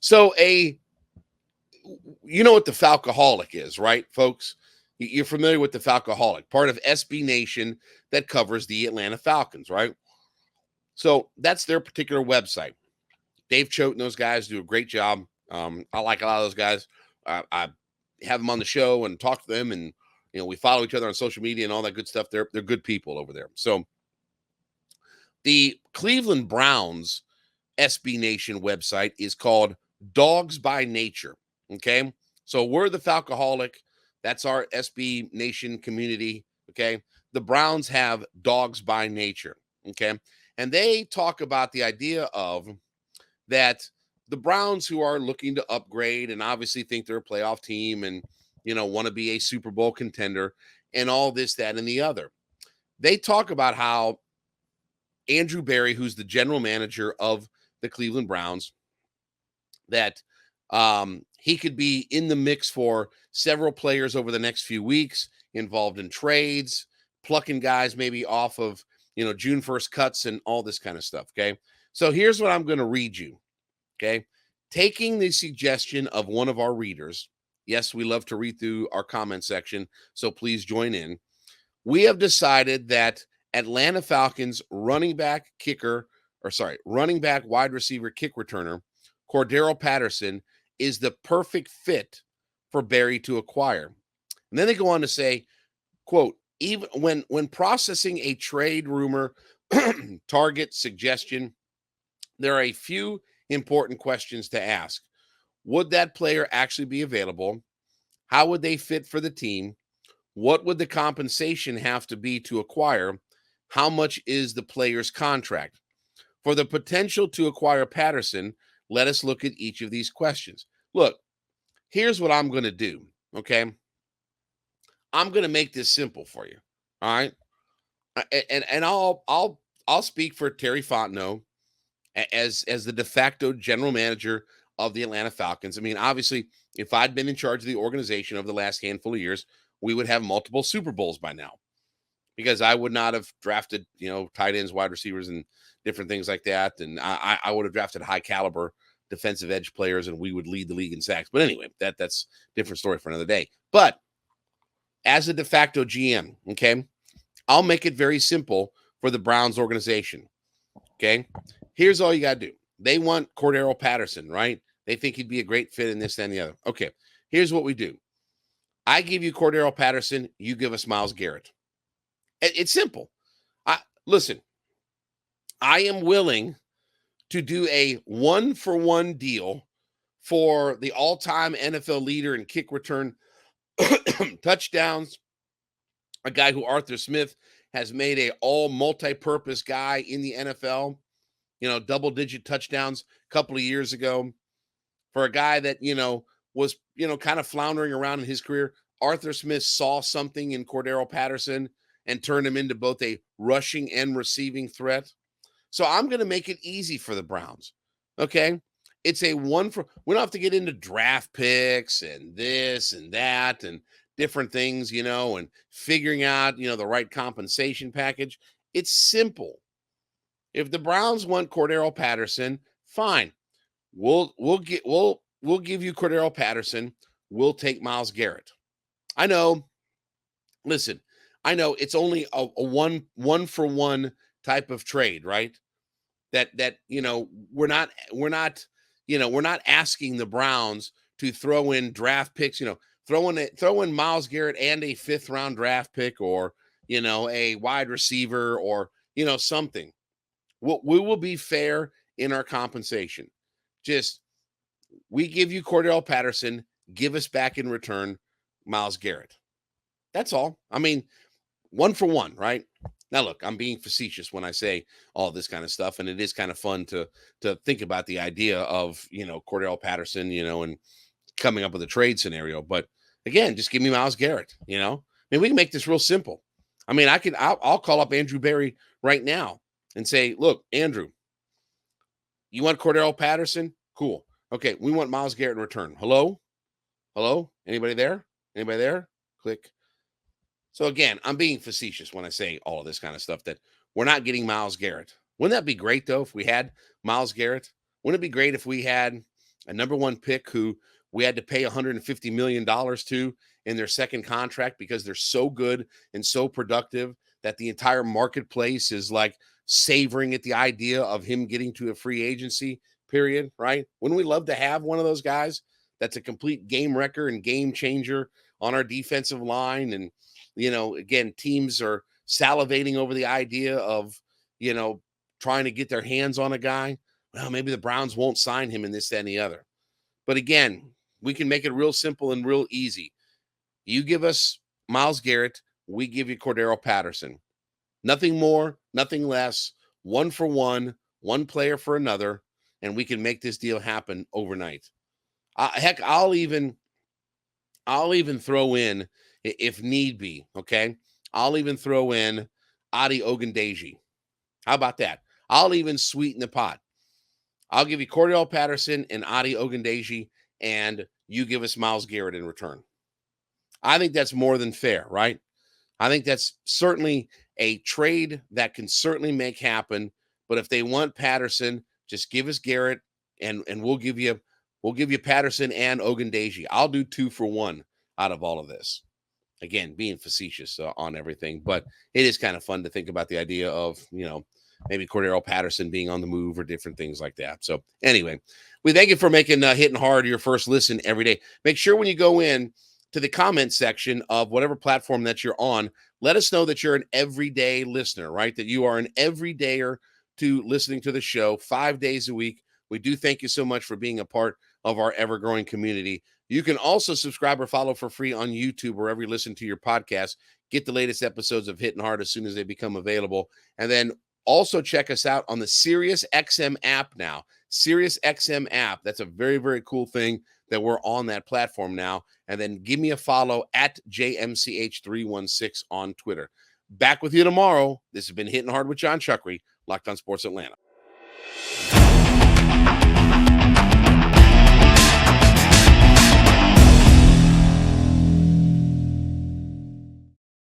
So you know what the Falcoholic is, right, folks? You're familiar with the Falcoholic, part of SB Nation that covers the Atlanta Falcons, right? So that's their particular website. Dave Choate and those guys do a great job. I like a lot of those guys. I have them on the show and talk to them, and we follow each other on social media and all that good stuff. They're good people over there. So the Cleveland Browns SB Nation website is called Dogs by Nature. Okay. So we're the Falcoholic. That's our SB Nation community. Okay. The Browns have Dogs by Nature. Okay. And they talk about the idea of that the Browns, who are looking to upgrade and obviously think they're a playoff team and, want to be a Super Bowl contender and all this, that, and the other. They talk about how Andrew Berry, who's the general manager of the Cleveland Browns, that he could be in the mix for several players over the next few weeks, involved in trades, plucking guys maybe off of, June 1st cuts and all this kind of stuff. Okay. So here's what I'm going to read you. Okay. Taking the suggestion of one of our readers. Yes, we love to read through our comment section, so please join in. We have decided that Atlanta Falcons running back, wide receiver, kick returner, Cordarrelle Patterson is the perfect fit for Berry to acquire. And then they go on to say, quote, even when processing a trade rumor, target suggestion, there are a few important questions to ask. Would that player actually be available? How would they fit for the team? What would the compensation have to be to acquire? How much is the player's contract? For the potential to acquire Patterson, let us look at each of these questions. Look, here's what I'm going to do, okay? I'm going to make this simple for you, all right? And I'll speak for Terry Fontenot as the de facto general manager of the Atlanta Falcons. I mean, obviously, if I'd been in charge of the organization over the last handful of years, we would have multiple Super Bowls by now, because I would not have drafted, tight ends, wide receivers, and different things like that. And I would have drafted high caliber defensive edge players, and we would lead the league in sacks. But anyway, that's a different story for another day. But as a de facto GM, okay, I'll make it very simple for the Browns organization. Okay. Here's all you got to do. They want Cordarrelle Patterson, right? They think he'd be a great fit in this, that, and the other. Okay. Here's what we do. I give you Cordarrelle Patterson. You give us Myles Garrett. It's simple. Listen, I am willing to do a 1-for-1 deal for the all-time NFL leader in kick return touchdowns, a guy who Arthur Smith has made a all multi-purpose guy in the NFL, double-digit touchdowns a couple of years ago. For a guy that, was, kind of floundering around in his career, Arthur Smith saw something in Cordarrelle Patterson and turned him into both a rushing and receiving threat. So I'm going to make it easy for the Browns. Okay. It's we don't have to get into draft picks and this and that and different things, and figuring out, the right compensation package. It's simple. If the Browns want Cordarrelle Patterson, fine. We'll give you Cordarrelle Patterson. We'll take Myles Garrett. I know. Listen, I know it's only a one-for-one type of trade, right? That we're not asking the Browns to throw in draft picks, throw in Myles Garrett and a 5th round draft pick, or a wide receiver, or something. We will be fair in our compensation. Just, we give you Cordarrelle Patterson, give us back in return Myles Garrett. That's all. I mean, 1-for-1, right? Now, look, I'm being facetious when I say all this kind of stuff, and it is kind of fun to think about the idea of, Cordarrelle Patterson, and coming up with a trade scenario. But again, just give me Myles Garrett, I mean, we can make this real simple. I mean, I'll call up Andrew Berry right now and say, look, Andrew, you want Cordarrelle Patterson? Cool. Okay, we want Myles Garrett in return. Hello? Anybody there? Click. So again, I'm being facetious when I say all of this kind of stuff, that we're not getting Myles Garrett. Wouldn't that be great, though, if we had Myles Garrett? Wouldn't it be great if we had, a number one pick who we had to pay $150 million to in their second contract because they're so good and so productive that the entire marketplace is like savoring at the idea of him getting to a free agency period, right? Wouldn't we love to have one of those guys that's a complete game wrecker and game changer on our defensive line? And, again, teams are salivating over the idea of, trying to get their hands on a guy. Well, maybe the Browns won't sign him in this, that, and the other. But again, we can make it real simple and real easy. You give us Myles Garrett, we give you Cordarrelle Patterson. Nothing more, nothing less. 1 for 1, one player for another, and we can make this deal happen overnight. Heck, I'll even throw in, if need be, okay? I'll even throw in Adi Ogundeji. How about that? I'll even sweeten the pot. I'll give you Cordarrelle Patterson and Adi Ogundeji, and you give us Myles Garrett in return. I think that's more than fair, right? I think that's certainly a trade that can certainly make happen. But if they want Patterson, just give us Garrett, and we'll give you Patterson and Ogundeji. I'll do 2 for 1 out of all of this. Again, being facetious on everything, but it is kind of fun to think about the idea of, maybe Cordarrelle Patterson being on the move or different things like that. So anyway, we thank you for making Hittin' Hard your first listen every day. Make sure when you go in to the comment section of whatever platform that you're on, let us know that you're an everyday listener, right? That you are an everydayer to listening to the show 5 days a week. We do thank you so much for being a part of our ever-growing community. You can also subscribe or follow for free on YouTube, wherever you listen to your podcast. Get the latest episodes of Hittin' Hard as soon as they become available. And then also check us out on the SiriusXM app now. SiriusXM app. That's a very, very cool thing that we're on that platform now. And then give me a follow at JMCH316 on Twitter. Back with you tomorrow. This has been Hittin' Hard with John Chuckery, Locked On Sports Atlanta.